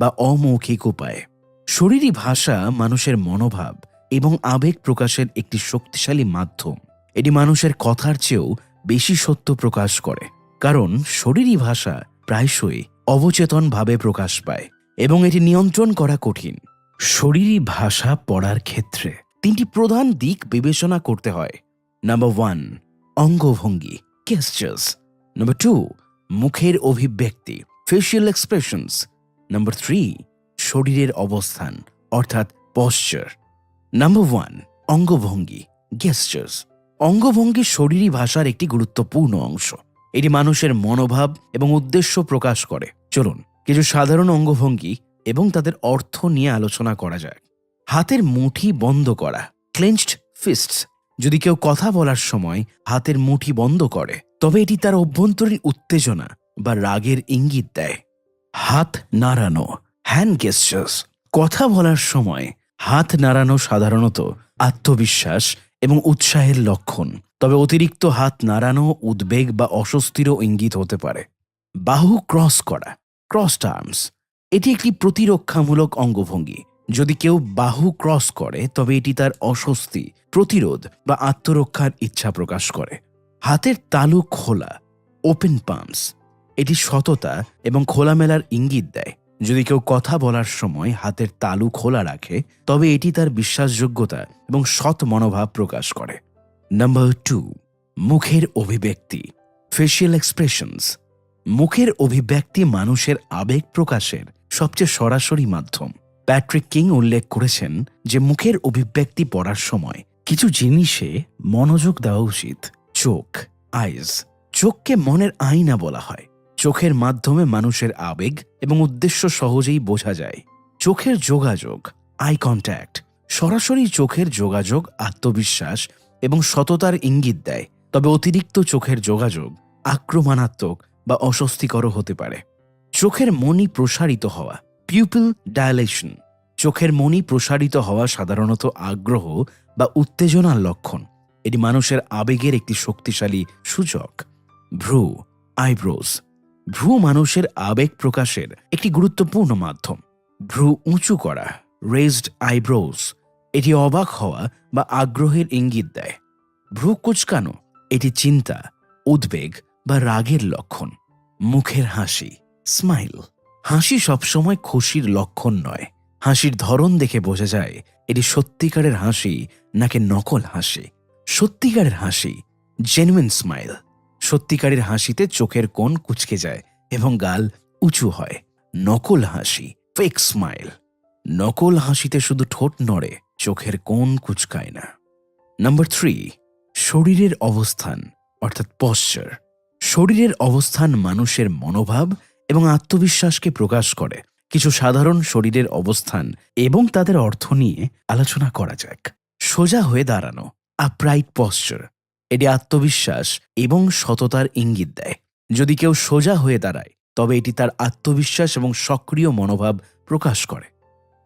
বা অমৌখিক উপায়ে। শরীরী ভাষা মানুষের মনোভাব এবং আবেগ প্রকাশের একটি শক্তিশালী মাধ্যম। এটি মানুষের কথার চেয়েও বেশি সত্য প্রকাশ করে, কারণ শরীরী ভাষা প্রায়শই অবচেতনভাবে প্রকাশ পায় এবং এটি নিয়ন্ত্রণ করা কঠিন। শরীরী ভাষা পড়ার ক্ষেত্রে 3টি প্রধান দিক বিবেচনা করতে হয়। নাম্বার 1, অঙ্গভঙ্গি, গেস্টার্স। নাম্বার 2, মুখের অভিব্যক্তি, ফেশিয়াল এক্সপ্রেশনস। নাম্বার 3, শরীরের অবস্থান অর্থাৎ পশ্চার। নাম্বার 1, অঙ্গভঙ্গি, গেস্টার্স। অঙ্গভঙ্গি শরীরী ভাষার একটি গুরুত্বপূর্ণ অংশ। এটি মানুষের মনোভাব এবং উদ্দেশ্য প্রকাশ করে। চলুন কিছু সাধারণ অঙ্গভঙ্গি এবং তাদের অর্থ নিয়ে আলোচনা করা যায়। হাতের মুঠি বন্ধ করা, ক্লেঞ্চড ফিস্টস। যদি কেউ কথা বলার সময় হাতের মুঠি বন্ধ করে, তবে এটি তার অভ্যন্তরীণ উত্তেজনা বা রাগের ইঙ্গিত দেয়। হাত নাড়ানো, হ্যান্ড গেস্টার্স। কথা বলার সময় হাত নাড়ানো সাধারণত আত্মবিশ্বাস এবং উৎসাহের লক্ষণ, তবে অতিরিক্ত হাত নাড়ানো উদ্বেগ বা অস্বস্তিরও ইঙ্গিত হতে পারে। বাহু ক্রস করা, ক্রসড আর্মস। এটি একটি প্রতিরক্ষামূলক অঙ্গভঙ্গি। যদি কেউ বাহু ক্রস করে, তবে এটি তার অস্বস্তি, প্রতিরোধ বা আত্মরক্ষার ইচ্ছা প্রকাশ করে। হাতের তালু খোলা, ওপেন পামস। এটি সততা এবং খোলামেলার ইঙ্গিত দেয়। যদি কেউ কথা বলার সময় হাতের তালু খোলা রাখে, তবে এটি তার বিশ্বাসযোগ্যতা এবং সৎ মনোভাব প্রকাশ করে। নাম্বার 2, মুখের অভিব্যক্তি, ফেশিয়াল এক্সপ্রেশনস। মুখের অভিব্যক্তি মানুষের আবেগ প্রকাশের সবচেয়ে সরাসরি মাধ্যম। প্যাট্রিক কিং উল্লেখ করেছেন যে মুখের অভিব্যক্তি পড়ার সময় কিছু জিনিসে মনোযোগ দেওয়া উচিত। চোখ, আইজ। চোখকে মনের আয়না বলা হয়। চোখের মাধ্যমে মানুষের আবেগ এবং উদ্দেশ্য সহজেই বোঝা যায়। চোখের যোগাযোগ, আই কন্ট্যাক্ট। সরাসরি চোখের যোগাযোগ আত্মবিশ্বাস এবং সততার ইঙ্গিত দেয়, তবে অতিরিক্ত চোখের যোগাযোগ আক্রমণাত্মক বা অস্বস্তিকরও হতে পারে। চোখের মণি প্রসারিত হওয়া, পিউপিল ডায়ালেশন। চোখের মণি প্রসারিত হওয়া সাধারণত আগ্রহ বা উত্তেজনার লক্ষণ। এটি মানুষের আবেগের একটি শক্তিশালী সূচক। ভ্রু, আইব্রোজ। ভ্রু মানুষের আবেগ প্রকাশের একটি গুরুত্বপূর্ণ মাধ্যম। ভ্রু উঁচু করা, রেজড আইব্রোজ। এটি অবাক হওয়া বা আগ্রহের ইঙ্গিত দেয়। ভ্রু কুঁচকানো, এটি চিন্তা, উদ্বেগ বা রাগের লক্ষণ। মুখের হাসি, স্মাইল। হাসি সবসময় খুশির লক্ষণ নয়। হাসির ধরন দেখে বোঝা যায় এটি সত্যিকারের হাসি নাকি নকল হাসি। সত্যিকারের হাসি, জেনুইন স্মাইল। সত্যিকারের হাসিতে চোখের কোণ কুঁচকে যায় এবং গাল উঁচু হয়। নকল হাসি, ফেক স্মাইল। নকল হাসিতে শুধু ঠোঁট নড়ে, চোখের কোণ কুঁচকায় না। নাম্বার 3, শরীরের অবস্থান অর্থাৎ পশ্চার। শরীরের অবস্থান মানুষের মনোভাব এবং আত্মবিশ্বাসকে প্রকাশ করে। কিছু সাধারণ শরীরের অবস্থান এবং তাদের অর্থ নিয়ে আলোচনা করা যাক। সোজা হয়ে দাঁড়ানো, আপরাইট পশ্চার। এটি আত্মবিশ্বাস এবং সততার ইঙ্গিত দেয়। যদি কেউ সোজা হয়ে দাঁড়ায়, তবে এটি তার আত্মবিশ্বাস এবং সক্রিয় মনোভাব প্রকাশ করে।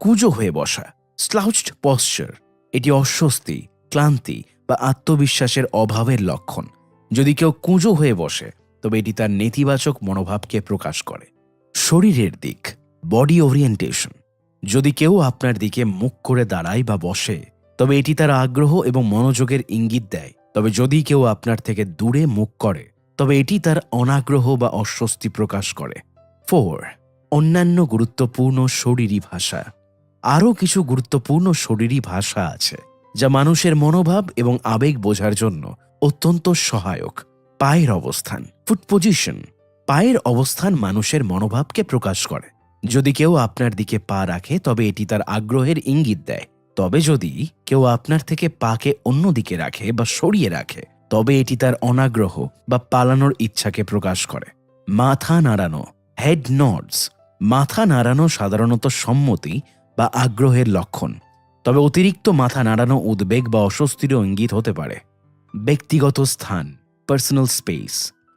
কুঁজো হয়ে বসা, স্লাউচড পশ্চার। এটি অস্বস্তি, ক্লান্তি বা আত্মবিশ্বাসের অভাবের লক্ষণ। যদি কেউ কুঁজো হয়ে বসে, তবে এটি তার নেতিবাচক মনোভাবকে প্রকাশ করে। শরীরের দিক, বডি ওরিয়েন্টেশন। যদি কেউ আপনার দিকে মুখ করে দাঁড়ায় বা বসে, তবে এটি তার আগ্রহ এবং মনোযোগের ইঙ্গিত দেয়। তবে যদি কেউ আপনার থেকে দূরে মুখ করে, তবে এটি তার অনাগ্রহ বা অস্বস্তি প্রকাশ করে। 4, অন্যান্য গুরুত্বপূর্ণ শরীরী ভাষা। আরও কিছু গুরুত্বপূর্ণ শরীরী ভাষা আছে যা মানুষের মনোভাব এবং আবেগ বোঝার জন্য অত্যন্ত সহায়ক। পায়ের অবস্থান, ফুট পজিশন। পায়ের অবস্থান মানুষের মনোভাবকে প্রকাশ করে। যদি কেউ আপনার দিকে পা রাখে, তবে এটি তার আগ্রহের ইঙ্গিত দেয়। তবে যদি কেউ আপনার থেকে পাকে অন্যদিকে রাখে বা সরিয়ে রাখে, তবে এটি তার অনাগ্রহ বা পালানোর ইচ্ছাকে প্রকাশ করে। মাথা নাড়ানো, হেড নডস। মাথা নাড়ানো সাধারণত সম্মতি বা আগ্রহের লক্ষণ, তবে অতিরিক্ত মাথা নাড়ানো উদ্বেগ বা অস্বস্তিরও ইঙ্গিত হতে পারে। ব্যক্তিগত স্থান, পার্সোনাল স্পেস।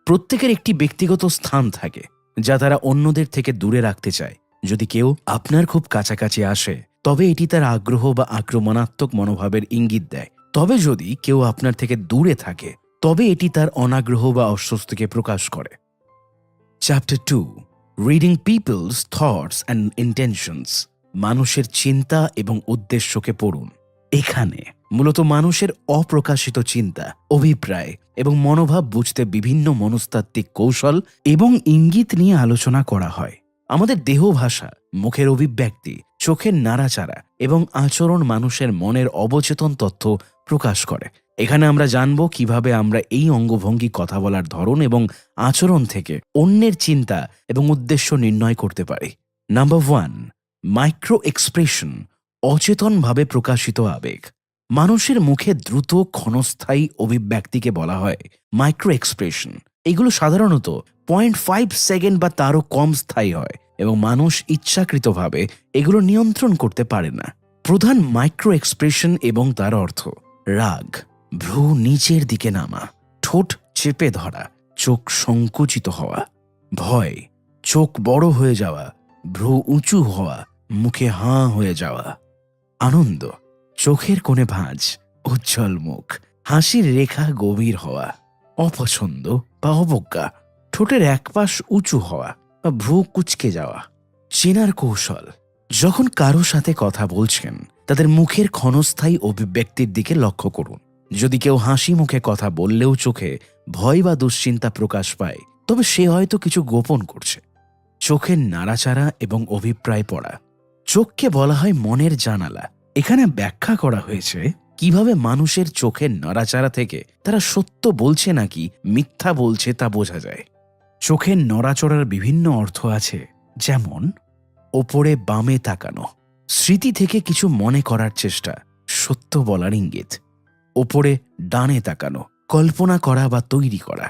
প্রত্যেকের একটি ব্যক্তিগত স্থান থাকে যা তারা অন্যদের থেকে দূরে রাখতে চায়। যদি কেউ আপনার খুব কাছাকাছি আসে, তবে এটি তার আগ্রহ বা আক্রমণাত্মক মনোভাবের ইঙ্গিত দেয়। তবে যদি কেউ আপনার থেকে দূরে থাকে, তবে এটি তার অনাগ্রহ বা অস্বস্তিকে প্রকাশ করে। Chapter 2, reading people's thoughts and intentions, মানুষের চিন্তা এবং উদ্দেশ্যকে পড়ুন। এখানে মূলত মানুষের অপ্রকাশিত চিন্তা, অভিপ্রায় এবং মনোভাব বুঝতে বিভিন্ন মনস্তাত্ত্বিক কৌশল এবং ইঙ্গিত নিয়ে আলোচনা করা হয়। আমাদের দেহ ভাষা, মুখের অভিব্যক্তি, চোখের নাড়াচাড়া এবং আচরণ মানুষের মনের অবচেতন তথ্য প্রকাশ করে। এখানে আমরা জানব কিভাবে আমরা এই অঙ্গভঙ্গি, কথা বলার ধরন এবং আচরণ থেকে অন্যের চিন্তা এবং উদ্দেশ্য নির্ণয় করতে পারি। নাম্বার 1, মাইক্রো এক্সপ্রেশন, অচেতনভাবে প্রকাশিত আবেগ। মানুষের মুখে দ্রুত ক্ষণস্থায়ী অভিব্যক্তিকে বলা হয় মাইক্রো এক্সপ্রেশন। এগুলো সাধারণত 0.5 সেকেন্ড বা তারও কম স্থায়ী হয় এবং মানুষ ইচ্ছাকৃতভাবে এগুলো নিয়ন্ত্রণ করতে পারে না। প্রধান মাইক্রো এক্সপ্রেশন এবং তার অর্থ: রাগ, ভ্রু নিচের দিকে নামা, ঠোঁট চেপে ধরা, চোখ সংকুচিত হওয়া; ভয়, চোখ বড় হয়ে যাওয়া, ভ্রু উঁচু হওয়া, মুখে হাঁ হয়ে যাওয়া; আনন্দ, চোখের কোণে ভাঁজ, উজ্জ্বল মুখ, হাসির রেখা গভীর হওয়া; অপছন্দ বা অবজ্ঞা, ঠোঁটের একপাশ উঁচু হওয়া বা ভ্রু কুঁচকে যাওয়া। চেনার কৌশল: যখন কারো সাথে কথা বলছেন তাদের মুখের ক্ষণস্থায়ী অভিব্যক্তির দিকে লক্ষ্য করুন। যদি কেউ হাসি মুখে কথা বললেও চোখে ভয় বা দুশ্চিন্তা প্রকাশ পায়, তবে সে হয়তো কিছু গোপন করছে। চোখের নাড়াচাড়া এবং অভিপ্রায় পড়া। চোখকে বলা হয় মনের জানালা। এখানে ব্যাখ্যা করা হয়েছে কিভাবে মানুষের চোখের নড়াচাড়া থেকে তারা সত্য বলছে নাকি মিথ্যা বলছে তা বোঝা যায়। চোখের নড়াচড়ার বিভিন্ন অর্থ আছে, যেমন ওপরে বামে তাকানো, স্মৃতি থেকে কিছু মনে করার চেষ্টা, সত্য বলার ইঙ্গিত; ওপরে ডানে তাকানো, কল্পনা করা বা তৈরি করা;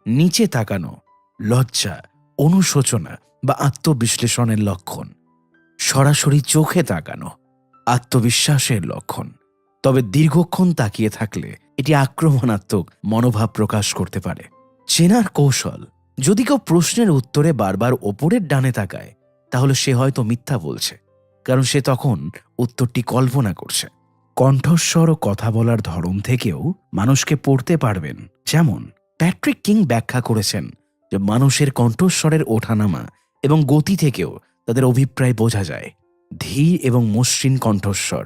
নিচে তাকানো, লজ্জা, অনুশোচনা বা আত্মবিশ্লেষণের লক্ষণ; সরাসরি চোখে তাকানো, আত্মবিশ্বাসের লক্ষণ। তবে দীর্ঘক্ষণ তাকিয়ে থাকলে এটি আক্রমণাত্মক মনোভাব প্রকাশ করতে পারে। চেনার কৌশল: যদি কেউ প্রশ্নের উত্তরে বারবার ওপরের ডানে তাকায়, তাহলে সে হয়তো মিথ্যা বলছে, কারণ সে তখন উত্তরটি কল্পনা করছে। কণ্ঠস্বর ও কথা বলার ধরন থেকেও মানুষকে পড়তে পারবেন। যেমন প্যাট্রিক কিং ব্যাখ্যা করেছেন যে মানুষের কণ্ঠস্বরের ওঠানামা এবং গতি থেকেও তাদের অভিপ্রায় বোঝা যায়। ধীর এবং মসৃণ কণ্ঠস্বর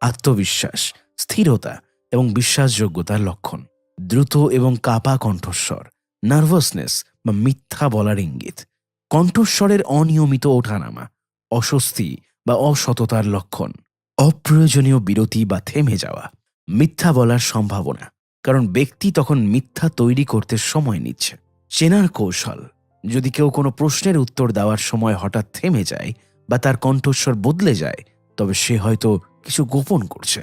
আত্মবিশ্বাস, স্থিরতা এবং বিশ্বাসযোগ্যতার লক্ষণ। দ্রুত এবং কাঁপা কণ্ঠস্বর নার্ভাসনেস বা মিথ্যা বলার ইঙ্গিত। কণ্ঠস্বরের অনিয়মিত ওঠানামা অস্বস্তি বা অসততার লক্ষণ। অপ্রয়োজনীয় বিরতি বা থেমে যাওয়া মিথ্যা বলার সম্ভাবনা, কারণ ব্যক্তি তখন মিথ্যা তৈরি করতে সময় নিচ্ছে। চেনার কৌশল: যদি কেউ কোনো প্রশ্নের উত্তর দেওয়ার সময় হঠাৎ থেমে যায় বা তার কণ্ঠস্বর বদলে যায়, তবে সে হয়তো কিছু গোপন করছে।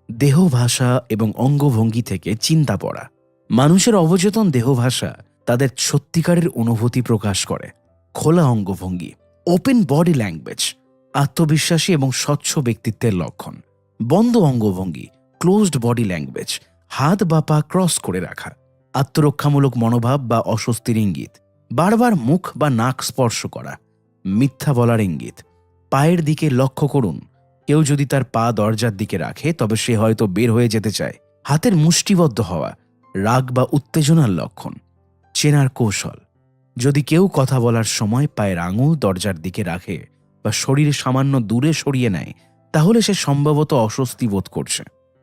দেহ ভাষা এবং অঙ্গভঙ্গি থেকে চিন্তা পড়া। মানুষের অবচেতন দেহ ভাষা তাদের সত্যিকারের অনুভূতি প্রকাশ করে। খোলা অঙ্গভঙ্গি ওপেন বডি ল্যাঙ্গুয়েজ আত্মবিশ্বাসী এবং স্বচ্ছ ব্যক্তিত্বের লক্ষণ। বন্ধ অঙ্গভঙ্গি ক্লোজড বডি ল্যাঙ্গুয়েজ হাত বা পা ক্রস করে রাখা আত্মরক্ষামূলক মনোভাব বা অস্বস্তির ইঙ্গিত। বারবার মুখ বা নাক স্পর্শ করা মিথ্যা বলার ইঙ্গিত। পায়ের দিকে লক্ষ্য করুন, কেউ যদি তার পা দরজার দিকে রাখে তবে সে হয়তো বের হয়ে যেতে চায়। হাতের মুষ্টিবদ্ধ হওয়া রাগ বা উত্তেজনার লক্ষণ। চেনার কৌশল: যদি কেউ কথা বলার সময় পায়ের আঙুল দরজার দিকে রাখে বা শরীর সামান্য দূরে সরিয়ে নেয়, তাহলে সে সম্ভবত অস্বস্তি বোধ করছে।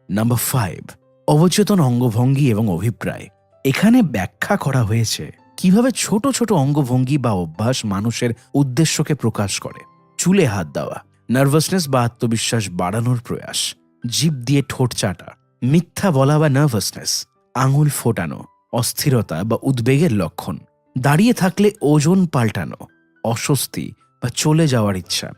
নাম্বার 5, অবচেতন অঙ্গভঙ্গি এবং অভিপ্রায়। এখানে ব্যাখ্যা করা হয়েছে কিভাবে ছোট ছোট অঙ্গভঙ্গি বা অভ্যাস মানুষের উদ্দেশ্যকে প্রকাশ করে। চুলে হাত দেওয়া নার্ভাসনেস বা আত্মবিশ্বাস বাড়ানোর প্রয়াস। জিভ দিয়ে ঠোঁট চাটা মিথ্যা বলা বা নার্ভাসনেস। আঙুল ফোটানো অস্থিরতা বা উদ্বেগের লক্ষণ। দাঁড়িয়ে থাকলে ওজন পাল্টানো অস্বস্তি বা চলে যাওয়ার ইচ্ছা।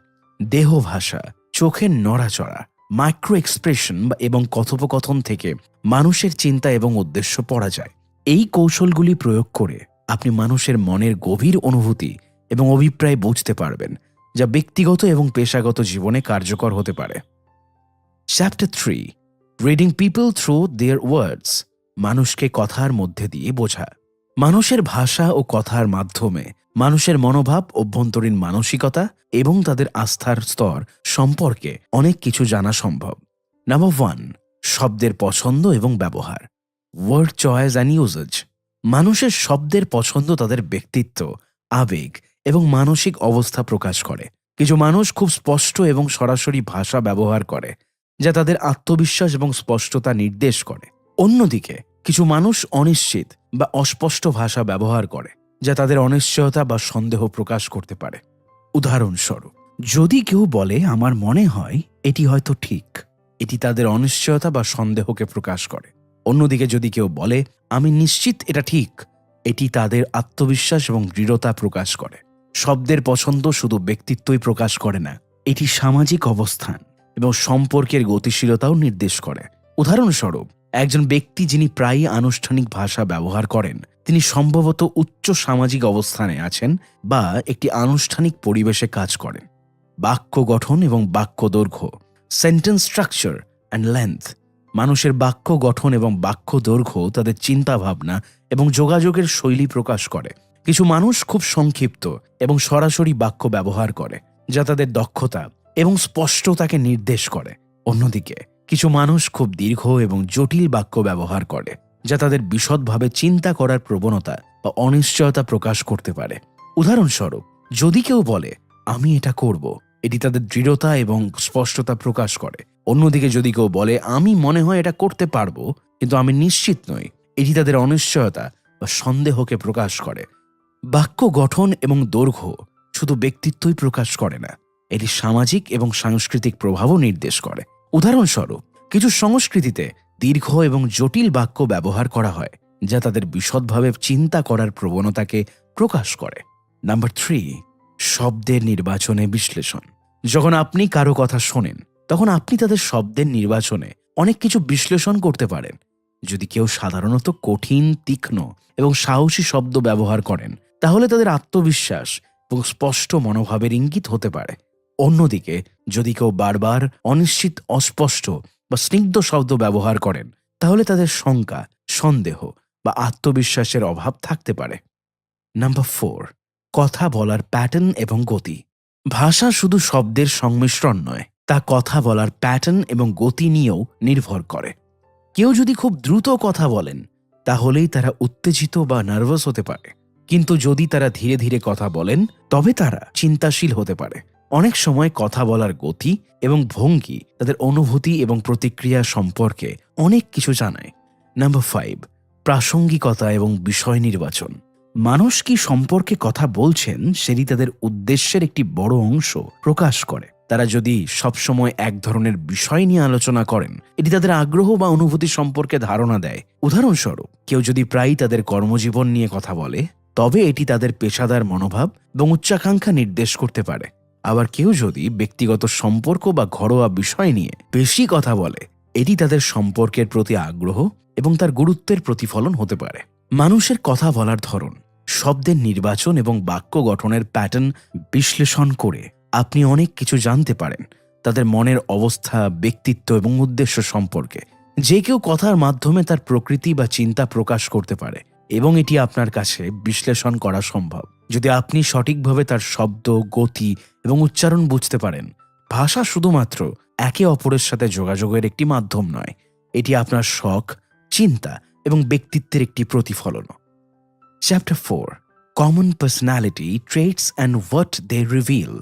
দেহ ভাষা চোখের নড়াচড়া মাইক্রো এক্সপ্রেশন এবং কথোপকথন থেকে মানুষের চিন্তা এবং উদ্দেশ্য পড়া যায়। এই কৌশলগুলি প্রয়োগ করে আপনি মানুষের মনের গভীর অনুভূতি এবং অভিপ্রায় বুঝতে পারবেন, যা ব্যক্তিগত এবং পেশাগত জীবনে কার্যকর হতে পারে। Chapter 3, reading people through their words. মানুষকে কথার মধ্যে দিয়ে বোঝা। মানুষের ভাষা ও কথার মাধ্যমে মানুষের মনোভাব, অভ্যন্তরীণ মানসিকতা এবং তাদের আস্থার স্তর সম্পর্কে অনেক কিছু জানা সম্ভব। নাম্বার 1, শব্দের পছন্দ এবং ব্যবহার। Word choice and usage. মানুষের শব্দের পছন্দ তাদের ব্যক্তিত্ব, আবেগ এবং মানসিক অবস্থা প্রকাশ করে। কিছু মানুষ খুব স্পষ্ট এবং সরাসরি ভাষা ব্যবহার করে, যা তাদের আত্মবিশ্বাস এবং স্পষ্টতা নির্দেশ করে। অন্যদিকে কিছু মানুষ অনিশ্চিত বা অস্পষ্ট ভাষা ব্যবহার করে, যা তাদের অনিশ্চয়তা বা সন্দেহ প্রকাশ করতে পারে। উদাহরণস্বরূপ, যদি কেউ বলে আমার মনে হয় এটি হয়তো ঠিক, এটি তাদের অনিশ্চয়তা বা সন্দেহকে প্রকাশ করে। অন্যদিকে যদি কেউ বলে আমি নিশ্চিত এটা ঠিক, এটি তাদের আত্মবিশ্বাস এবং দৃঢ়তা প্রকাশ করে। শব্দের পছন্দ শুধু ব্যক্তিত্বই প্রকাশ করে না, এটি সামাজিক অবস্থান এবং সম্পর্কের গতিশীলতাও নির্দেশ করে। উদাহরণস্বরূপ, একজন ব্যক্তি যিনি প্রায়ই আনুষ্ঠানিক ভাষা ব্যবহার করেন, তিনি সম্ভবত উচ্চ সামাজিক অবস্থানে আছেন বা একটি আনুষ্ঠানিক পরিবেশে কাজ করেন। বাক্য গঠন এবং বাক্য দৈর্ঘ্য, সেন্টেন্স স্ট্রাকচার অ্যান্ড লেন্থ। মানুষের বাক্য গঠন এবং বাক্য দৈর্ঘ্য তাদের চিন্তাভাবনা এবং যোগাযোগের শৈলী প্রকাশ করে। কিছু মানুষ খুব সংক্ষিপ্ত এবং সরাসরি বাক্য ব্যবহার করে, যা তাদের দক্ষতা এবং স্পষ্টতাকে নির্দেশ করে। অন্যদিকে কিছু মানুষ খুব দীর্ঘ এবং জটিল বাক্য ব্যবহার করে, যা তাদের বিশদভাবে চিন্তা করার প্রবণতা বা অনিশ্চয়তা প্রকাশ করতে পারে। উদাহরণস্বরূপ, যদি কেউ বলে আমি এটা করব, এটি তাদের দৃঢ়তা এবং স্পষ্টতা প্রকাশ করে। অন্যদিকে যদি কেউ বলে আমি মনে হয় এটা করতে পারবো কিন্তু আমি নিশ্চিত নই, এটি তাদের অনিশ্চয়তা বা সন্দেহকে প্রকাশ করে। বাক্য গঠন এবং দৈর্ঘ্য শুধু ব্যক্তিত্বই প্রকাশ করে না, এটি সামাজিক এবং সাংস্কৃতিক প্রভাবও নির্দেশ করে। উদাহরণস্বরূপ, কিছু সংস্কৃতিতে দীর্ঘ এবং জটিল বাক্য ব্যবহার করা হয়, যা তাদের বিশদভাবে চিন্তা করার প্রবণতাকে প্রকাশ করে। নাম্বার 3, শব্দের নির্বাচনে বিশ্লেষণ। যখন আপনি কারো কথা শোনেন, তখন আপনি তাদের শব্দের নির্বাচনে অনেক কিছু বিশ্লেষণ করতে পারেন। যদি কেউ সাধারণত কঠিন, তীক্ষ্ণ এবং সাহসী শব্দ ব্যবহার করেন, তাহলে তাদের আত্মবিশ্বাস এবং স্পষ্ট মনোভাবের ইঙ্গিত হতে পারে। অন্যদিকে যদি কেউ বারবার অনিশ্চিত, অস্পষ্ট বা স্নিগ্ধ শব্দ ব্যবহার করেন, তাহলে তাদের শঙ্কা, সন্দেহ বা আত্মবিশ্বাসের অভাব থাকতে পারে। নাম্বার 4, কথা বলার প্যাটার্ন এবং গতি। ভাষা শুধু শব্দের সংমিশ্রণ নয়, তা কথা বলার প্যাটার্ন এবং গতি নিয়েও নির্ভর করে। কেউ যদি খুব দ্রুত কথা বলেন, তাহলেই তারা উত্তেজিত বা নার্ভাস হতে পারে। কিন্তু যদি তারা ধীরে ধীরে কথা বলেন, তবে তারা চিন্তাশীল হতে পারে। অনেক সময় কথা বলার গতি এবং ভঙ্গি তাদের অনুভূতি এবং প্রতিক্রিয়া সম্পর্কে অনেক কিছু জানায়। নাম্বার 5, প্রাসঙ্গিকতা এবং বিষয় নির্বাচন। মানুষ কি সম্পর্কে কথা বলছেন সেটি তাদের উদ্দেশ্যের একটি বড় অংশ প্রকাশ করে। তারা যদি সবসময় এক ধরনের বিষয় নিয়ে আলোচনা করেন, এটি তাদের আগ্রহ বা অনুভূতি সম্পর্কে ধারণা দেয়। উদাহরণস্বরূপ, কেউ যদি প্রায়ই তাদের কর্মজীবন নিয়ে কথা বলে, তবে এটি তাদের পেশাদার মনোভাব এবং উচ্চাকাঙ্ক্ষা নির্দেশ করতে পারে। আবার কেউ যদি ব্যক্তিগত সম্পর্ক বা ঘরোয়া বিষয় নিয়ে বেশি কথা বলে, এটি তাদের সম্পর্কের প্রতি আগ্রহ এবং তার গুরুত্বের প্রতিফলন হতে পারে। মানুষের কথা বলার ধরন, শব্দের নির্বাচন এবং বাক্য গঠনের প্যাটার্ন বিশ্লেষণ করে আপনি অনেক কিছু জানতে পারেন তাদের মনের অবস্থা, ব্যক্তিত্ব এবং উদ্দেশ্য সম্পর্কে। যে কেউ কথার মাধ্যমে তার প্রকৃতি বা চিন্তা প্রকাশ করতে পারে এবং এটি আপনার কাছে বিশ্লেষণ করা সম্ভব যদি আপনি সঠিকভাবে তার শব্দ, গতি এবং উচ্চারণ বুঝতে পারেন। ভাষা শুধুমাত্র একে অপরের সাথে যোগাযোগের একটি মাধ্যম নয়, এটি আপনার শখ, চিন্তা এবং ব্যক্তিত্বের একটি প্রতিফলন। Chapter 4, common personality traits and what they reveal.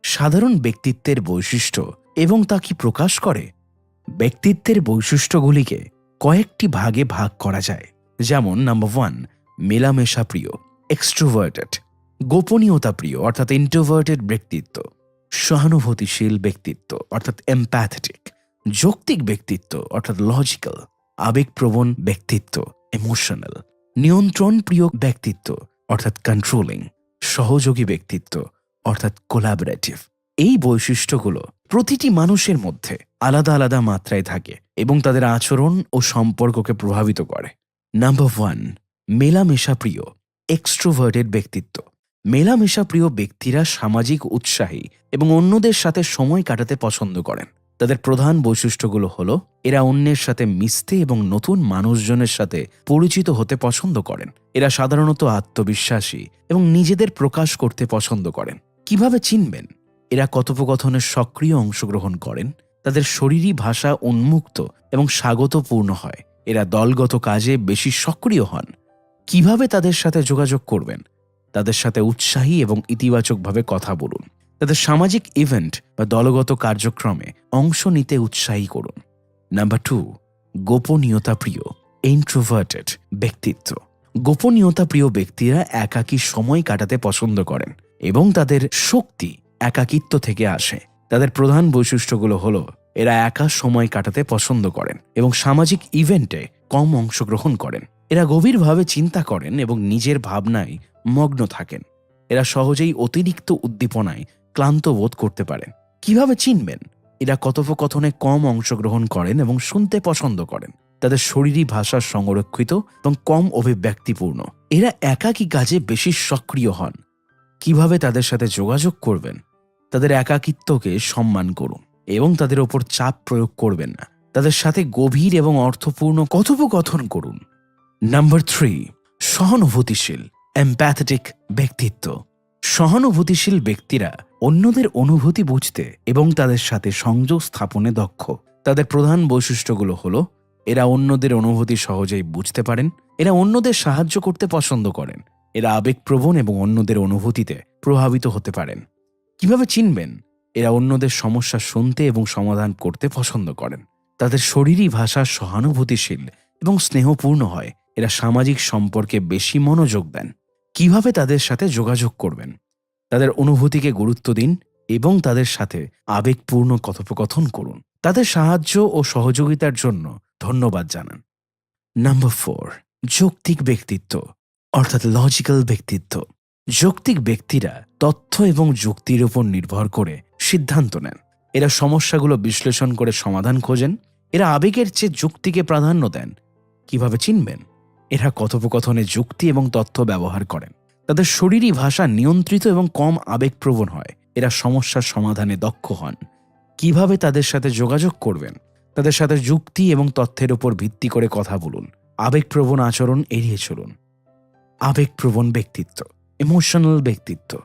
সাধারণ ব্যক্তিত্বের বৈশিষ্ট্য এবং তা কি প্রকাশ করে। ব্যক্তিত্বের বৈশিষ্ট্যগুলিকে কয়েকটি ভাগে ভাগ করা যায়, যেমন নাম্বার 1, মেলামেশা প্রিয়, এক্সট্রোভার্টেড, গোপনীয়তা প্রিয় অর্থাৎ ইন্ট্রোভার্টেড ব্যক্তিত্ব, সহানুভূতিশীল ব্যক্তিত্ব অর্থাৎ এমপ্যাথেটিক, যৌক্তিক ব্যক্তিত্ব অর্থাৎ লজিক্যাল, আবেগপ্রবণ ব্যক্তিত্ব ইমোশনাল, নিয়ন্ত্রণ প্রিয় ব্যক্তিত্ব অর্থাৎ কন্ট্রোলিং, সহযোগী ব্যক্তিত্ব অর্থাৎ কোলাবোরেটিভ। এই বৈশিষ্ট্যগুলো প্রতিটি মানুষের মধ্যে আলাদা আলাদা মাত্রায় থাকে এবং তাদের আচরণ ও সম্পর্ককে প্রভাবিত করে। নাম্বার 1, মেলামেশা প্রিয়, এক্সট্রোভার্টেড ব্যক্তিত্ব। মেলামেশা প্রিয় ব্যক্তিরা সামাজিক, উৎসাহী এবং অন্যদের সাথে সময় কাটাতে পছন্দ করেন। তাদের প্রধান বৈশিষ্ট্যগুলো হলো এরা অন্যের সাথে মিশতে এবং নতুন মানুষজনের সাথে পরিচিত হতে পছন্দ করেন। এরা সাধারণত আত্মবিশ্বাসী এবং নিজেদের প্রকাশ করতে পছন্দ করেন। কিভাবে চিনবেন? এরা কথোপকথনের সক্রিয় অংশগ্রহণ করেন, তাদের শরীরী ভাষা উন্মুক্ত এবং স্বাগতপূর্ণ হয়, এরা দলগত কাজে বেশি সক্রিয় হন। কিভাবে তাদের সাথে যোগাযোগ করবেন? তাদের সাথে উৎসাহী এবং ইতিবাচকভাবে কথা বলুন। তাদের সামাজিক ইভেন্ট বা দলগত কার্যক্রমে অংশ নিতে উৎসাহী করুন। নাম্বার 2, গোপনীয়তা প্রিয় ইন্ট্রোভার্টেড ব্যক্তিত্ব। গোপনীয়তা প্রিয় ব্যক্তিরা একাকী সময় কাটাতে পছন্দ করেন এবং তাদের শক্তি একাকিত্ব থেকে আসে। তাদের প্রধান বৈশিষ্ট্যগুলো হলো এরা একা সময় কাটাতে পছন্দ করেন এবং সামাজিক ইভেন্টে কম অংশগ্রহণ করেন। এরা গভীরভাবে চিন্তা করেন এবং নিজের ভাবনায় মগ্ন থাকেন। এরা সহজেই অতিরিক্ত উদ্দীপনায় ক্লান্ত বোধ করতে পারেন। কিভাবে চিনবেন? এরা কথোপকথনে কম অংশগ্রহণ করেন এবং শুনতে পছন্দ করেন। তাদের শরীরী ভাষা সংরক্ষিত এবং কম অভিব্যক্তিপূর্ণ। এরা একাকী কাজে বেশি সক্রিয় হন। কিভাবে তাদের সাথে যোগাযোগ করবেন? তাদের একাকিত্বকে সম্মান করুন এবং তাদের ওপর চাপ প্রয়োগ করবেন না। তাদের সাথে গভীর এবং অর্থপূর্ণ কথোপকথন করুন। নাম্বার 3, সহানুভূতিশীল এমপ্যাথেটিক ব্যক্তিত্ব। সহানুভূতিশীল ব্যক্তিরা অন্যদের অনুভূতি বুঝতে এবং তাদের সাথে সংযোগ স্থাপনে দক্ষ। তাদের প্রধান বৈশিষ্ট্যগুলো হলো এরা অন্যদের অনুভূতি সহজেই বুঝতে পারেন। এরা অন্যদের সাহায্য করতে পছন্দ করেন। এরা আবেগপ্রবণ এবং অন্যদের অনুভূতিতে প্রভাবিত হতে পারেন। কিভাবে চিনবেন? এরা অন্যদের সমস্যা শুনতে এবং সমাধান করতে পছন্দ করেন। তাদের শরীরী ভাষা সহানুভূতিশীল এবং স্নেহপূর্ণ হয়। এরা সামাজিক সম্পর্কে বেশি মনোযোগ দেন। কিভাবে তাদের সাথে যোগাযোগ করবেন? তাদের অনুভূতিকে গুরুত্ব দিন এবং তাদের সাথে আবেগপূর্ণ কথোপকথন করুন। তাদের সাহায্য ও সহযোগিতার জন্য ধন্যবাদ জানান। নাম্বার 4, যৌক্তিক ব্যক্তিত্ব অর্থাৎ লজিক্যাল ব্যক্তিত্ব। যৌক্তিক ব্যক্তিরা তথ্য এবং যুক্তির উপর নির্ভর করে সিদ্ধান্ত নেন। এরা সমস্যাগুলো বিশ্লেষণ করে সমাধান খোঁজেন। এরা আবেগের চেয়ে যুক্তিকে প্রাধান্য দেন। কিভাবে চিনবেন? এরা কথোপকথনে যুক্তি এবং তথ্য ব্যবহার করেন। তাদের শরীরী ভাষা নিয়ন্ত্রিত এবং কম আবেগপ্রবণ হয়। এরা সমস্যার সমাধানে দক্ষ হন। কিভাবে তাদের সাথে যোগাযোগ করবেন? তাদের সাথে যুক্তি এবং তথ্যের উপর ভিত্তি করে কথা বলুন। আবেগপ্রবণ আচরণ এড়িয়ে চলুন। আবেগপ্রবণ ব্যক্তিত্ব ইমোশনাল ব্যক্তিত্ব।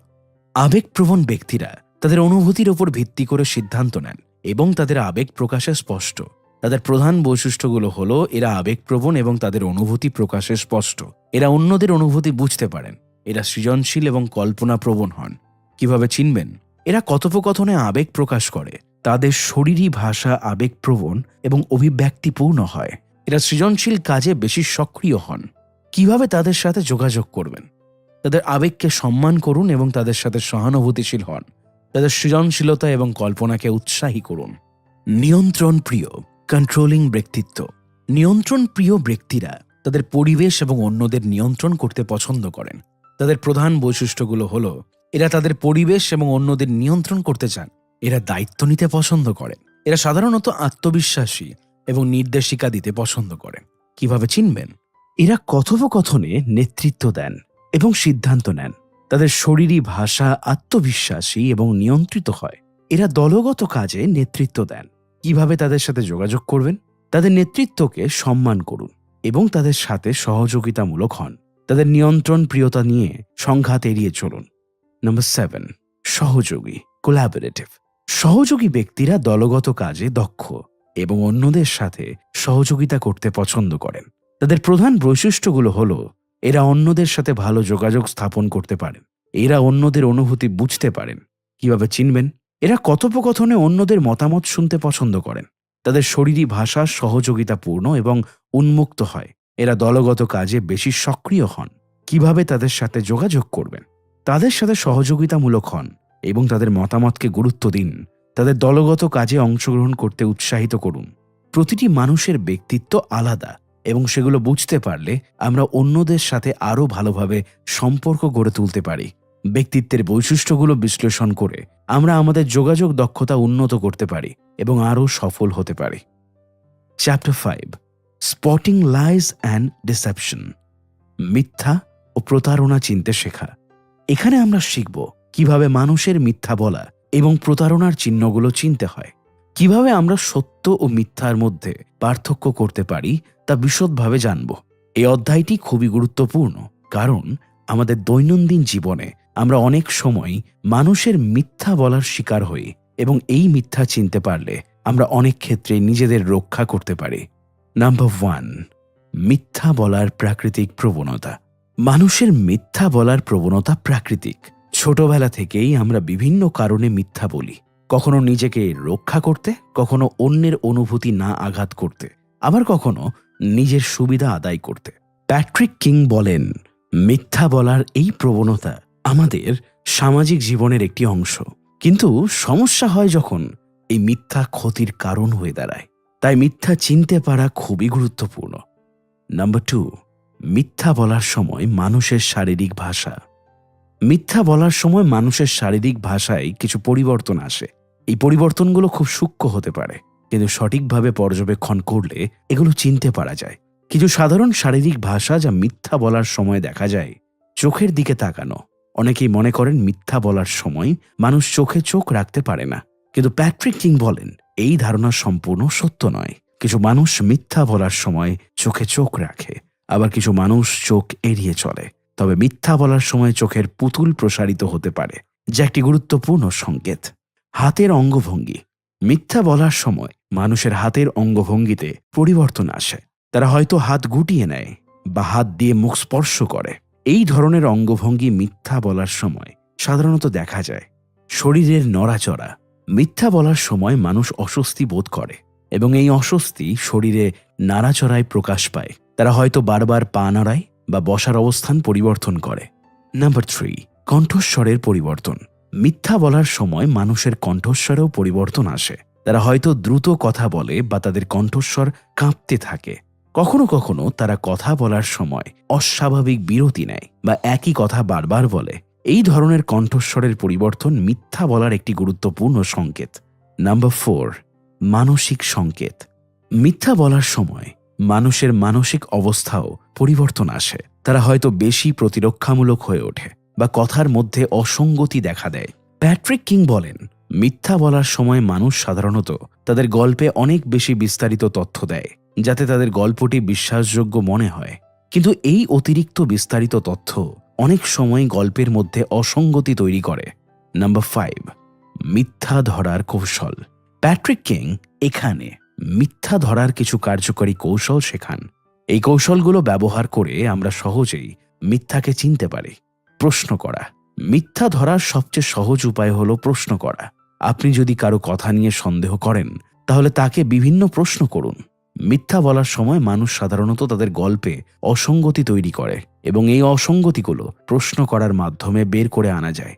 আবেগপ্রবণ ব্যক্তিরা তাদের অনুভূতির উপর ভিত্তি করে সিদ্ধান্ত নেন এবং তাদের আবেগ প্রকাশে স্পষ্ট। তাদের প্রধান বৈশিষ্ট্যগুলো হলো এরা আবেগপ্রবণ এবং তাদের অনুভূতি প্রকাশে স্পষ্ট। এরা অন্যদের অনুভূতি বুঝতে পারেন। এরা সৃজনশীল এবং কল্পনাপ্রবণ হন। কিভাবে চিনবেন? এরা কথোপকথনে আবেগ প্রকাশ করে। তাদের শরীরী ভাষা আবেগপ্রবণ এবং অভিব্যক্তিপূর্ণ হয়। এরা সৃজনশীল কাজে বেশি সক্রিয় হন। কিভাবে তাদের সাথে যোগাযোগ করবেন? তাদের আবেগকে সম্মান করুন এবং তাদের সাথে সহানুভূতিশীল হন। তাদের সৃজনশীলতা এবং কল্পনাকে উৎসাহী করুন। নিয়ন্ত্রণ প্রিয় কন্ট্রোলিং ব্যক্তিত্ব। নিয়ন্ত্রণ প্রিয় ব্যক্তিরা তাদের পরিবেশ এবং অন্যদের নিয়ন্ত্রণ করতে পছন্দ করেন। তাদের প্রধান বৈশিষ্ট্যগুলো হলো এরা তাদের পরিবেশ এবং অন্যদের নিয়ন্ত্রণ করতে চান। এরা দায়িত্ব নিতে পছন্দ করেন। এরা সাধারণত আত্মবিশ্বাসী এবং নির্দেশিকা দিতে পছন্দ করেন। কিভাবে চিনবেন? এরা কথোপকথনে নেতৃত্ব দেন এবং সিদ্ধান্ত নেন। তাদের শরীরী ভাষা আত্মবিশ্বাসী এবং নিয়ন্ত্রিত হয়। এরা দলগত কাজে নেতৃত্ব দেন। কিভাবে তাদের সাথে যোগাযোগ করবেন? তাদের নেতৃত্বকে সম্মান করুন এবং তাদের সাথে সহযোগিতামূলক হন। তাদের নিয়ন্ত্রণ প্রিয়তা নিয়ে সংঘাত এড়িয়ে চলুন। নাম্বার 7, সহযোগী কোলাবোরেটিভ। সহযোগী ব্যক্তিরা দলগত কাজে দক্ষ এবং অন্যদের সাথে সহযোগিতা করতে পছন্দ করেন। তাদের প্রধান বৈশিষ্ট্যগুলো হলো এরা অন্যদের সাথে ভালো যোগাযোগ স্থাপন করতে পারেন। এরা অন্যদের অনুভূতি বুঝতে পারেন। কিভাবে চিনবেন? এরা কথোপকথনে অন্যদের মতামত শুনতে পছন্দ করেন। তাদের শরীরী ভাষা সহযোগিতাপূর্ণ এবং উন্মুক্ত হয়। এরা দলগত কাজে বেশি সক্রিয় হন। কিভাবে তাদের সাথে যোগাযোগ করবেন? তাদের সাথে সহযোগিতামূলক হন এবং তাদের মতামতকে গুরুত্ব দিন। তাদের দলগত কাজে অংশগ্রহণ করতে উৎসাহিত করুন। প্রতিটি মানুষের ব্যক্তিত্ব আলাদা এবং সেগুলো বুঝতে পারলে আমরা অন্যদের সাথে আরও ভালোভাবে সম্পর্ক গড়ে তুলতে পারি। ব্যক্তিত্বের বৈশিষ্ট্যগুলো বিশ্লেষণ করে আমরা আমাদের যোগাযোগ দক্ষতা উন্নত করতে পারি এবং আরও সফল হতে পারি। Chapter 5, spotting lies and deception. মিথ্যা ও প্রতারণা চিনতে শেখা। এখানে আমরা শিখব কিভাবে মানুষের মিথ্যা বলা এবং প্রতারণার চিহ্নগুলো চিনতে হয়। কিভাবে আমরা সত্য ও মিথ্যার মধ্যে পার্থক্য করতে পারি তা বিশদভাবে জানব। এই অধ্যায়টি খুবই গুরুত্বপূর্ণ কারণ আমাদের দৈনন্দিন জীবনে আমরা অনেক সময় মানুষের মিথ্যা বলার শিকার হই এবং এই মিথ্যা চিনতে পারলে আমরা অনেক ক্ষেত্রে নিজেদের রক্ষা করতে পারি। নাম্বার 1, মিথ্যা বলার প্রাকৃতিক প্রবণতা। মানুষের মিথ্যা বলার প্রবণতা প্রাকৃতিক। ছোটবেলা থেকেই আমরা বিভিন্ন কারণে মিথ্যা বলি, কখনো নিজেকে রক্ষা করতে, কখনো অন্যের অনুভূতি না আঘাত করতে, আবার কখনো নিজের সুবিধা আদায় করতে। প্যাট্রিক কিং বলেন, মিথ্যা বলার এই প্রবণতা আমাদের সামাজিক জীবনের একটি অংশ, কিন্তু সমস্যা হয় যখন এই মিথ্যা ক্ষতির কারণ হয়ে দাঁড়ায়। তাই মিথ্যা চিনতে পারা খুবই গুরুত্বপূর্ণ। নাম্বার 2, মিথ্যা বলার সময় মানুষের শারীরিক ভাষা। মিথ্যা বলার সময় মানুষের শারীরিক ভাষায় কিছু পরিবর্তন আসে। এই পরিবর্তনগুলো খুব সূক্ষ্ম হতে পারে, কিন্তু সঠিকভাবে পর্যবেক্ষণ করলে এগুলো চিনতে পারা যায়। কিছু সাধারণ শারীরিক ভাষা যা মিথ্যা বলার সময় দেখা যায়: চোখের দিকে তাকানো। অনেকেই মনে করেন মিথ্যা বলার সময় মানুষ চোখে চোখ রাখতে পারে না, কিন্তু প্যাট্রিক কিং বলেন এই ধারণা সম্পূর্ণ সত্য নয়। কিছু মানুষ মিথ্যা বলার সময় চোখে চোখ রাখে, আবার কিছু মানুষ চোখ এড়িয়ে চলে। তবে মিথ্যা বলার সময় চোখের পুতুল প্রসারিত হতে পারে, যা একটি গুরুত্বপূর্ণ সংকেত। হাতের অঙ্গভঙ্গি। মিথ্যা বলার সময় মানুষের হাতের অঙ্গভঙ্গিতে পরিবর্তন আসে। তারা হয়তো হাত গুটিয়ে নেয় বা হাত দিয়ে মুখ স্পর্শ করে। এই ধরনের অঙ্গভঙ্গি মিথ্যা বলার সময় সাধারণত দেখা যায়। শরীরের নড়াচড়া। মিথ্যা বলার সময় মানুষ অস্বস্তি বোধ করে এবং এই অস্বস্তি শরীরে নাড়াচড়ায় প্রকাশ পায়। তারা হয়তো বারবার পা নাড়ায় বা বসার অবস্থান পরিবর্তন করে। নাম্বার 3, কণ্ঠস্বরের পরিবর্তন। মিথ্যা বলার সময় মানুষের কণ্ঠস্বরেও পরিবর্তন আসে। তারা হয়তো দ্রুত কথা বলে বা তাদের কণ্ঠস্বর কাঁপতে থাকে। কখনো কখনো তারা কথা বলার সময় অস্বাভাবিক বিরতি নেয় বা একই কথা বারবার বলে। এই ধরনের কণ্ঠস্বরের পরিবর্তন মিথ্যা বলার একটি গুরুত্বপূর্ণ সংকেত। নাম্বার 4, মানসিক সংকেত। মিথ্যা বলার সময় মানুষের মানসিক অবস্থাও পরিবর্তন আসে। তারা হয়তো বেশি প্রতিরক্ষামূলক হয়ে ওঠে বা কথার মধ্যে অসঙ্গতি দেখা দেয়। প্যাট্রিক কিং বলেন, মিথ্যা বলার সময় মানুষ সাধারণত তাদের গল্পে অনেক বেশি বিস্তারিত তথ্য দেয়, যাতে তাদের গল্পটি বিশ্বাসযোগ্য মনে হয়। কিন্তু এই অতিরিক্ত বিস্তারিত তথ্য অনেক সময় গল্পের মধ্যে অসঙ্গতি তৈরি করে। নাম্বার 5, মিথ্যা ধরার কৌশল। প্যাট্রিক কিং এখানে মিথ্যা ধরার কিছু কার্যকরী কৌশল শেখান। এই কৌশলগুলো ব্যবহার করে আমরা সহজেই মিথ্যাকে চিনতে পারি। প্রশ্ন করা। মিথ্যা ধরার সবচেয়ে সহজ উপায় হলো প্রশ্ন করা। আপনি যদি কারো কথা নিয়ে সন্দেহ করেন, তাহলে তাকে বিভিন্ন প্রশ্ন করুন। মিথ্যা বলার সময় মানুষ সাধারণত তাদের গল্পে অসঙ্গতি তৈরি করে এবং এই অসঙ্গতিগুলো প্রশ্ন করার মাধ্যমে বের করে আনা যায়।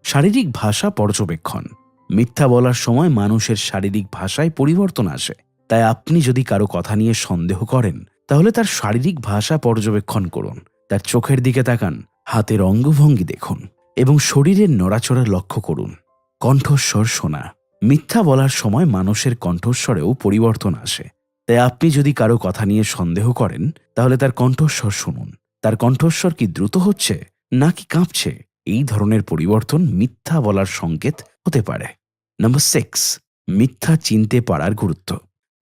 শারীরিক ভাষা পর্যবেক্ষণ। মিথ্যা বলার সময় মানুষের শারীরিক ভাষায় পরিবর্তন আসে। তাই আপনি যদি কারো কথা নিয়ে সন্দেহ করেন, তাহলে তার শারীরিক ভাষা পর্যবেক্ষণ করুন। তার চোখের দিকে তাকান, হাতের অঙ্গভঙ্গি দেখুন এবং শরীরের নড়াচড়া লক্ষ্য করুন। কণ্ঠস্বর শোনা। মিথ্যা বলার সময় মানুষের কণ্ঠস্বরেও পরিবর্তন আসে। তাই আপনি যদি কারো কথা নিয়ে সন্দেহ করেন, তাহলে তার কণ্ঠস্বর শুনুন। তার কণ্ঠস্বর কি দ্রুত হচ্ছে নাকি কাঁপছে? এই ধরনের পরিবর্তন মিথ্যা বলার সংকেত হতে পারে। নাম্বার 6, মিথ্যা চিনতে পারার গুরুত্ব।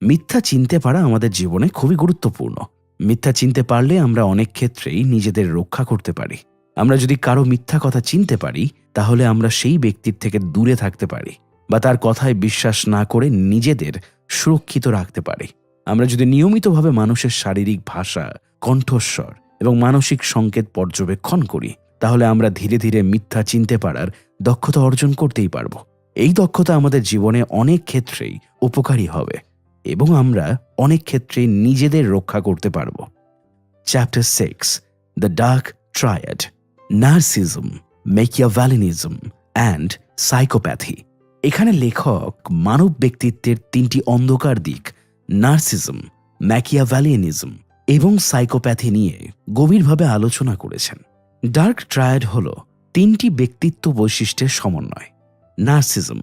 মিথ্যা চিনতে পারা আমাদের জীবনে খুবই গুরুত্বপূর্ণ। মিথ্যা চিনতে পারলে আমরা অনেক ক্ষেত্রেই নিজেদের রক্ষা করতে পারি। আমরা যদি কারো মিথ্যা কথা চিনতে পারি, তাহলে আমরা সেই ব্যক্তির থেকে দূরে থাকতে পারি বা তার কথায় বিশ্বাস না করে নিজেদের সুরক্ষিত রাখতে পারি। আমরা যদি নিয়মিতভাবে মানুষের শারীরিক ভাষা, কণ্ঠস্বর এবং মানসিক সংকেত পর্যবেক্ষণ করি, তাহলে আমরা ধীরে ধীরে মিথ্যা চিনতে পারার দক্ষতা অর্জন করতেই পারব। এই দক্ষতা আমাদের জীবনে অনেক ক্ষেত্রেই উপকারী হবে এবং আমরা অনেক ক্ষেত্রে নিজেদের রক্ষা করতে পারব। Chapter 6, the dark triad, narcissism, Machiavellianism and psychopathy. এখানে লেখক মানব ব্যক্তিত্বের 3টি অন্ধকার দিক, নার্সিজম, ম্যাকিয়াভ্যালিয়ানিজম এবং সাইকোপ্যাথি নিয়ে গভীরভাবে আলোচনা করেছেন। ডার্ক ট্রায়াড হল 3টি ব্যক্তিত্ব বৈশিষ্ট্যের সমন্বয়। নার্সিজম,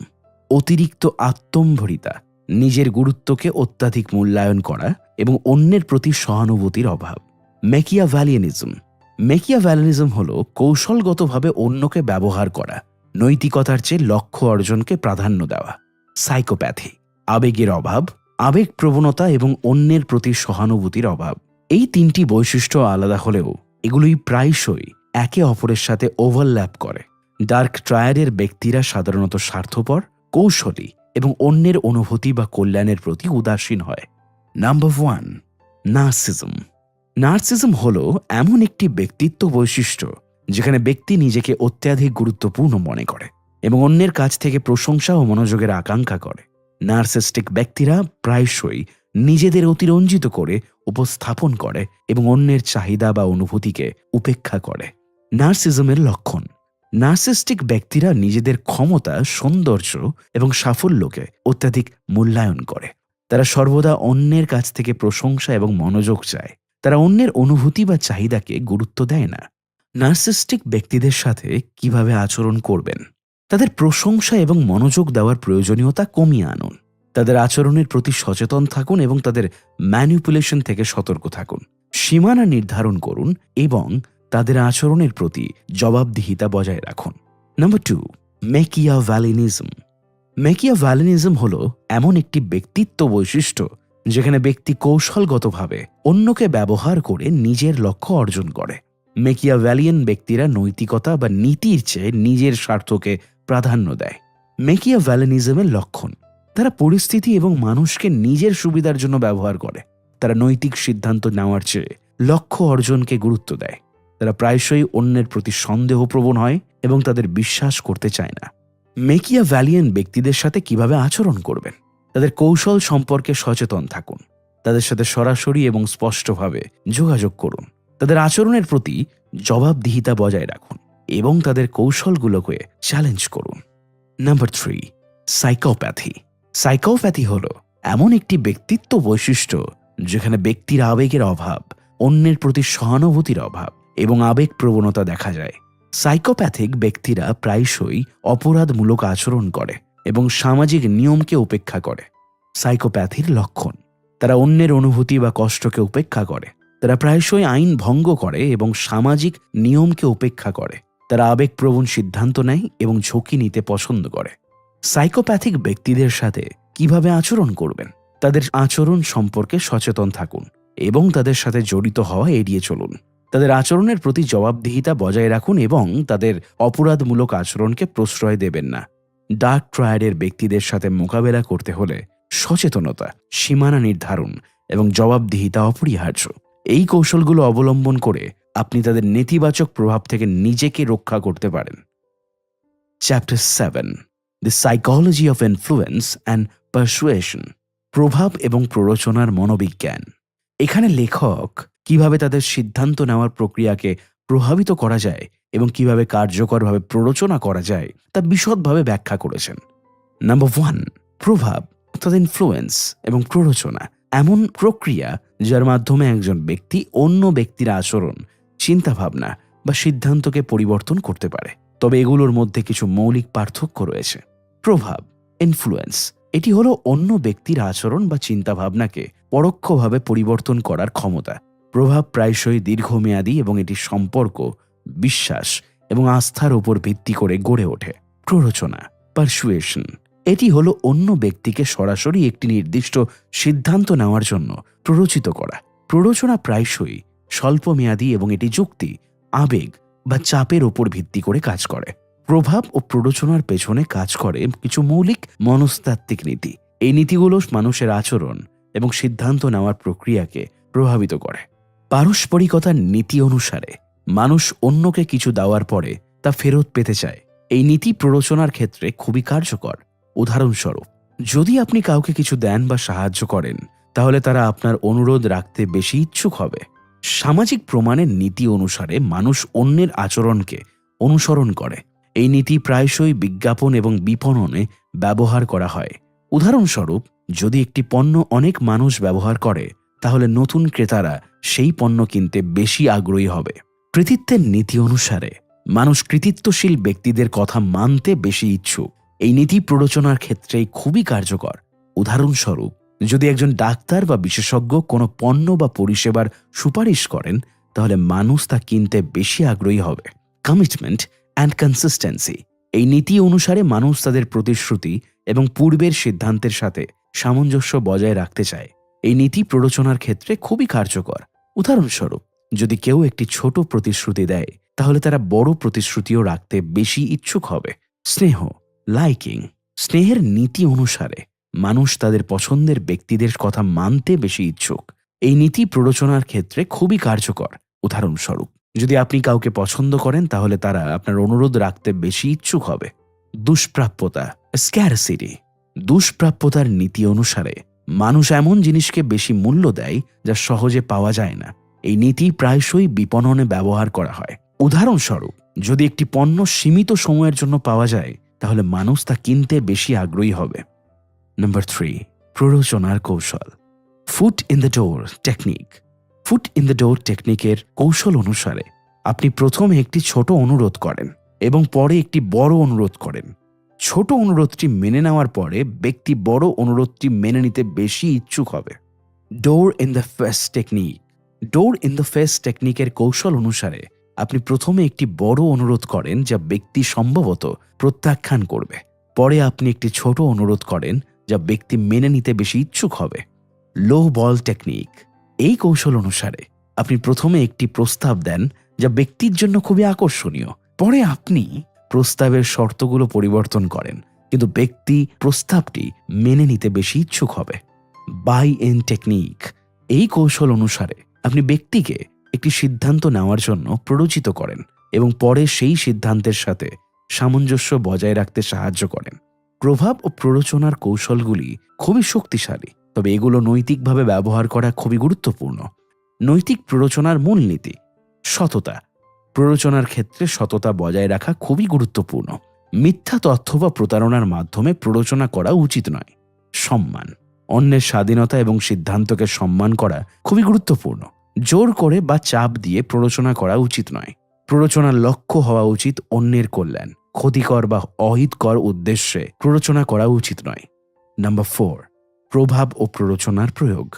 অতিরিক্ত আত্মম্ভরিতা, নিজের গুরুত্বকে অত্যাধিক মূল্যায়ন করা এবং অন্যের প্রতি সহানুভূতির অভাব। মেকিয়াভ্যালিয়ানিজম, মেকিয়াভ্যালিয়ানিজম হল কৌশলগতভাবে অন্যকে ব্যবহার করা, নৈতিকতার চেয়ে লক্ষ্য অর্জনকে প্রাধান্য দেওয়া। সাইকোপ্যাথি, আবেগের অভাব, আবেগ প্রবণতা এবং অন্যের প্রতি সহানুভূতির অভাব। এই 3টি বৈশিষ্ট্য আলাদা হলেও এগুলোই প্রায়শই একে অপরের সাথে ওভারল্যাপ করে। ডার্ক ট্রায়াডের ব্যক্তিরা সাধারণত স্বার্থপর, কৌশলী এবং অন্যের অনুভূতি বা কল্যাণের প্রতি উদাসীন হয়। নাম্বার 1, নার্সিজম। নার্সিসম হলো এমন একটি ব্যক্তিত্ব বৈশিষ্ট্য যেখানে ব্যক্তি নিজেকে অত্যাধিক গুরুত্বপূর্ণ মনে করে এবং অন্যের কাছ থেকে প্রশংসা ও মনোযোগের আকাঙ্ক্ষা করে। নার্সিস্টিক ব্যক্তিরা প্রায়শই নিজেদের অতিরঞ্জিত করে উপস্থাপন করে এবং অন্যের চাহিদা বা অনুভূতিকে উপেক্ষা করে। নার্সিজমের লক্ষণ: নার্সিস্টিক ব্যক্তিরা নিজেদের ক্ষমতা, সৌন্দর্য এবং সাফল্যকে অত্যাধিক মূল্যায়ন করে। তারা সর্বদা অন্যের কাছ থেকে প্রশংসা এবং মনোযোগ চায়। তারা অন্যের অনুভূতি বা চাহিদাকে গুরুত্ব দেয় না। নার্সিস্টিক ব্যক্তিদের সাথে কিভাবে আচরণ করবেন? তাদের প্রশংসা এবং মনোযোগ দেওয়ার প্রয়োজনীয়তা কমিয়ে আনুন। তাদের আচরণের প্রতি সচেতন থাকুন এবং তাদের ম্যানিপুলেশন থেকে সতর্ক থাকুন। সীমানা নির্ধারণ করুন এবং তাদের আচরণের প্রতি জবাবদিহিতা বজায় রাখুন। নাম্বার 2, ম্যাকিয়াভেলিনিজম। ম্যাকিয়াভেলিনিজম হল এমন একটি ব্যক্তিত্ব বৈশিষ্ট্য যেখানে ব্যক্তি কৌশলগতভাবে অন্যকে ব্যবহার করে নিজের লক্ষ্য অর্জন করে। ম্যাকিয়াভেলিয়ান ব্যক্তিরা নৈতিকতা বা নীতির চেয়ে নিজের স্বার্থকে প্রাধান্য দেয়। ম্যাকিয়াভেলিনিজমের লক্ষণ: তারা পরিস্থিতি এবং মানুষকে নিজের সুবিধার জন্য ব্যবহার করে। তারা নৈতিক সিদ্ধান্ত নেওয়ার চেয়ে লক্ষ্য অর্জনকে গুরুত্ব দেয়। তারা প্রায়শই অন্যের প্রতি সন্দেহপ্রবণ হয় এবং তাদের বিশ্বাস করতে চায় না। ম্যাকিয়াভেলিয়ান ব্যক্তিদের সাথে কিভাবে আচরণ করবেন? তাদের কৌশল সম্পর্কে সচেতন থাকুন। তাদের সাথে সরাসরি এবং স্পষ্টভাবে যোগাযোগ করুন। তাদের আচরণের প্রতি জবাবদিহিতা বজায় রাখুন এবং তাদের কৌশলগুলোকে চ্যালেঞ্জ করুন। Number 3, psychopathy. সাইকোপ্যাথি হল এমন একটি ব্যক্তিত্ব বৈশিষ্ট্য যেখানে ব্যক্তির আবেগের অভাব, অন্যের প্রতি সহানুভূতির অভাব এবং আবেগ প্রবণতা দেখা যায়। সাইকোপ্যাথিক ব্যক্তিরা প্রায়শই অপরাধমূলক আচরণ করে এবং সামাজিক নিয়মকে উপেক্ষা করে। সাইকোপ্যাথির লক্ষণ: তারা অন্যের অনুভূতি বা কষ্টকে উপেক্ষা করে। তারা প্রায়শই আইন ভঙ্গ করে এবং সামাজিক নিয়মকে উপেক্ষা করে। তারা আবেগপ্রবণ সিদ্ধান্ত নেয় এবং ঝুঁকি নিতে পছন্দ করে। সাইকোপ্যাথিক ব্যক্তিদের সাথে কিভাবে আচরণ করবেন? তাদের আচরণ সম্পর্কে সচেতন থাকুন এবং তাদের সাথে জড়িত হওয়া এড়িয়ে চলুন। তাদের আচরণের প্রতি জবাবদিহিতা বজায় রাখুন এবং তাদের অপরাধমূলক আচরণকে প্রশ্রয় দেবেন না। ডার্ক ট্রায়াডের ব্যক্তিদের সাথে মোকাবেলা করতে হলে সচেতনতা, সীমানা নির্ধারণ এবং জবাবদিহিতা অপরিহার্য। এই কৌশলগুলো অবলম্বন করে আপনি তাদের নেতিবাচক প্রভাব থেকে নিজেকে রক্ষা করতে পারেন। Chapter 7, the psychology of influence and persuasion. প্রভাব এবং প্ররোচনার মনোবিজ্ঞান। এখানে লেখক কিভাবে তাদের সিদ্ধান্ত নেওয়ার প্রক্রিয়াকে প্রভাবিত করা যায় এবং কিভাবে কার্যকরভাবে প্ররোচনা করা যায় তা বিশদভাবে ব্যাখ্যা করেছেন। নাম্বার 1, প্রভাব অর্থাৎ ইনফ্লুয়েন্স এবং প্ররোচনা এমন প্রক্রিয়া যার মাধ্যমে একজন ব্যক্তি অন্য ব্যক্তির আচরণ, চিন্তাভাবনা বা সিদ্ধান্তকে পরিবর্তন করতে পারে। তবে এগুলোর মধ্যে কিছু মৌলিক পার্থক্য রয়েছে। প্রভাব, ইনফ্লুয়েন্স, এটি হলো অন্য ব্যক্তির আচরণ বা চিন্তাভাবনাকে পরোক্ষভাবে পরিবর্তন করার ক্ষমতা। প্রভাব প্রায়শই দীর্ঘমেয়াদী এবং এটি সম্পর্ক, বিশ্বাস এবং আস্থার উপর ভিত্তি করে গড়ে ওঠে। প্ররোচনা, পারসুয়েশন, এটি হলো অন্য ব্যক্তিকে সরাসরি একটি নির্দিষ্ট সিদ্ধান্ত নেওয়ার জন্য প্ররোচিত করা। প্ররোচনা প্রায়শই স্বল্পমেয়াদী এবং এটি যুক্তি, আবেগ বা চাপের উপর ভিত্তি করে কাজ করে। প্রভাব ও প্ররোচনার পেছনে কাজ করে কিছু মৌলিক মনস্তাত্ত্বিক নীতি। এই নীতিগুলো মানুষের আচরণ এবং সিদ্ধান্ত নেওয়ার প্রক্রিয়াকে প্রভাবিত করে। পারস্পরিকতার নীতি অনুসারে মানুষ অন্যকে কিছু দেওয়ার পরে তা ফেরত পেতে চায়। এই নীতি প্ররোচনার ক্ষেত্রে খুবই কার্যকর। উদাহরণস্বরূপ, যদি আপনি কাউকে কিছু দেন বা সাহায্য করেন, তাহলে তারা আপনার অনুরোধ রাখতে বেশি ইচ্ছুক হবে। সামাজিক প্রমাণের নীতি অনুসারে মানুষ অন্যের আচরণকে অনুসরণ করে। এই নীতি প্রায়শই বিজ্ঞাপন এবং বিপণনে ব্যবহার করা হয়। উদাহরণস্বরূপ, যদি একটি পণ্য অনেক মানুষ ব্যবহার করে, তাহলে নতুন ক্রেতারা সেই পণ্য কিনতে বেশি আগ্রহী হবে। কৃতিত্বের নীতি অনুসারে মানুষ কৃতিত্বশীল ব্যক্তিদের কথা মানতে বেশি ইচ্ছুক। এই নীতি প্ররোচনার ক্ষেত্রে খুবই কার্যকর। উদাহরণস্বরূপ, যদি একজন ডাক্তার বা বিশেষজ্ঞ কোনো পণ্য বা পরিষেবার সুপারিশ করেন, তাহলে মানুষ তা কিনতে বেশি আগ্রহী হবে। কমিটমেন্ট অ্যান্ড কনসিস্টেন্সি, এই নীতি অনুসারে মানুষ তাদের প্রতিশ্রুতি এবং পূর্বের সিদ্ধান্তের সাথে সামঞ্জস্য বজায় রাখতে চায়। এই নীতি প্ররোচনার ক্ষেত্রে খুবই কার্যকর। উদাহরণস্বরূপ, যদি কেউ একটি ছোট প্রতিশ্রুতি দেয়, তাহলে তারা বড় প্রতিশ্রুতিও রাখতে বেশি ইচ্ছুক হবে। স্নেহ, লাইকিং, স্নেহের নীতি অনুসারে মানুষ তাদের পছন্দের ব্যক্তিদের কথা মানতে বেশি ইচ্ছুক। এই নীতি প্ররোচনার ক্ষেত্রে খুবই কার্যকর। উদাহরণস্বরূপ, যদি আপনি কাউকে পছন্দ করেন তাহলে তারা আপনার অনুরোধ রাখতে বেশি ইচ্ছুক হবে। দুষ্প্রাপ্যতা, স্ক্যারসিটি। দুষ্প্রাপ্যতার নীতি অনুসারে মানুষ এমন জিনিসকে বেশি মূল্য দেয় যা সহজে পাওয়া যায় না। এই নীতি প্রায়শই বিপণনে ব্যবহার করা হয়। উদাহরণস্বরূপ, যদি একটি পণ্য সীমিত সময়ের জন্য পাওয়া যায় তাহলে মানুষ তা কিনতে বেশি আগ্রহী হবে। নাম্বার 3, প্ররোচনার কৌশল। Foot in the door technique. Foot in the door টেকনিকের কৌশল অনুসারে আপনি প্রথমে একটি ছোট অনুরোধ করেন এবং পরে একটি বড় অনুরোধ করেন। ছোট অনুরোধটি মেনে নেওয়ার পরে ব্যক্তি বড় অনুরোধটি মেনে নিতে বেশি ইচ্ছুক হবে। Door in the face technique. Door in the face টেকনিকের কৌশল অনুসারে আপনি প্রথমে একটি বড় অনুরোধ করেন যা ব্যক্তি সম্ভবত প্রত্যাখ্যান করবে। পরে আপনি একটি ছোট অনুরোধ করেন যা ব্যক্তি মেনে নিতে বেশি ইচ্ছুক হবে। লো বল টেকনিক। এই কৌশল অনুসারে আপনি প্রথমে একটি প্রস্তাব দেন যা ব্যক্তির জন্য খুবই আকর্ষণীয়। পরে আপনি প্রস্তাবের শর্তগুলো পরিবর্তন করেন, কিন্তু ব্যক্তি প্রস্তাবটি মেনে নিতে বেশি ইচ্ছুক হবে। Buy in technique. এই কৌশল অনুসারে আপনি ব্যক্তিকে একটি সিদ্ধান্ত নেওয়ার জন্য প্ররোচিত করেন এবং পরে সেই সিদ্ধান্তের সাথে সামঞ্জস্য বজায় রাখতে সাহায্য করেন। প্রভাব ও প্ররোচনার কৌশলগুলি খুবই শক্তিশালী, তবে এগুলো নৈতিকভাবে ব্যবহার করা খুবই গুরুত্বপূর্ণ। নৈতিক প্ররোচনার মূলনীতি। সততা। প্ররোচনার ক্ষেত্রে সততা বজায় রাখা খুবই গুরুত্বপূর্ণ। মিথ্যা তথ্য বা প্রতারণার মাধ্যমে প্ররোচনা করা উচিত নয়। সম্মান। অন্যের স্বাধীনতা এবং সিদ্ধান্তকে সম্মান করা খুবই গুরুত্বপূর্ণ। জোর করে বা চাপ দিয়ে প্ররোচনা করা উচিত নয়। প্ররোচনার লক্ষ্য হওয়া উচিত অন্যের কল্যাণ। ক্ষতিকর বা অহিতকর উদ্দেশ্যে প্ররোচনা করা উচিত নয়। নাম্বার 4, প্রভাব ও প্ররোচনার প্রয়োগ।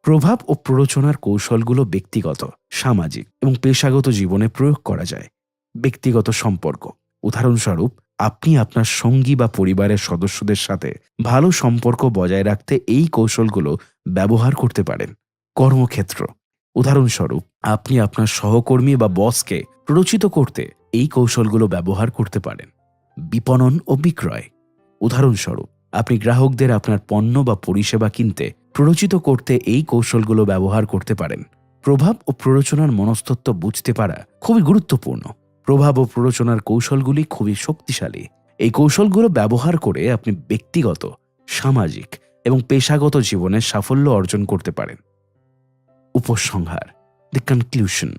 প্রভাব ও প্ররোচনার কৌশলগুলো ব্যক্তিগত, সামাজিক এবং পেশাগত জীবনে প্রয়োগ করা যায়। ব্যক্তিগত সম্পর্ক। উদাহরণস্বরূপ, আপনি আপনার সঙ্গী বা পরিবারের সদস্যদের সাথে ভালো সম্পর্ক বজায় রাখতে এই কৌশলগুলো ব্যবহার করতে পারেন। কর্মক্ষেত্র। উদাহরণস্বরূপ, আপনি আপনার সহকর্মী বা বসকে প্ররোচিত করতে এই কৌশলগুলো ব্যবহার করতে পারেন। বিপণন ও বিক্রয়। উদাহরণস্বরূপ, আপনি গ্রাহকদের আপনার পণ্য বা পরিষেবা কিনতে প্ররোচিত করতে এই কৌশলগুলো ব্যবহার করতে পারেন। প্রভাব ও প্ররোচনার মনস্তত্ত্ব বুঝতে পারা খুবই গুরুত্বপূর্ণ। প্রভাব ও প্ররোচনার কৌশলগুলি খুবই শক্তিশালী। এই কৌশলগুলো ব্যবহার করে আপনি ব্যক্তিগত, সামাজিক এবং পেশাগত জীবনে সাফল্য অর্জন করতে পারেন। উপসংহার, the conclusion.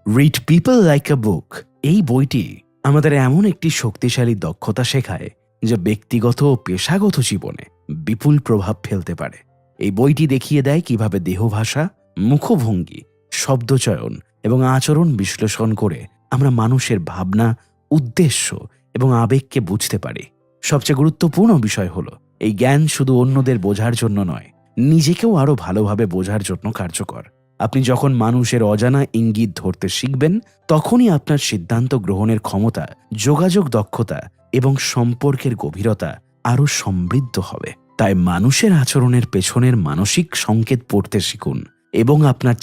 Read people like a book. এই বইটি আমাদের এমন একটি শক্তিশালী দক্ষতা শেখায় যা ব্যক্তিগত ও পেশাগত জীবনে বিপুল প্রভাব ফেলতে পারে। এই বইটি দেখিয়ে দেয় কিভাবে দেহভাষা, মুখভঙ্গি, শব্দচয়ন এবং আচরণ বিশ্লেষণ করে আমরা মানুষের ভাবনা, উদ্দেশ্য এবং আবেগকে বুঝতে পারি। সবচেয়ে গুরুত্বপূর্ণ বিষয় হলো, এই জ্ঞান শুধু অন্যদের বোঝার জন্য নয়, নিজেকেও আরো ভালোভাবে বোঝার জন্য কার্যকর। আপনি যখন মানুষের অজানা ইঙ্গিত ধরতে শিখবেন, তখনই আপনার সিদ্ধান্ত গ্রহণের ক্ষমতা, যোগাযোগ দক্ষতা এবং সম্পর্কের গভীরতা আরো সমৃদ্ধ হবে। তাই মানুষের আচরণের পেছনের মানসিক সংকেত পড়তে শিখুন এবং আপনার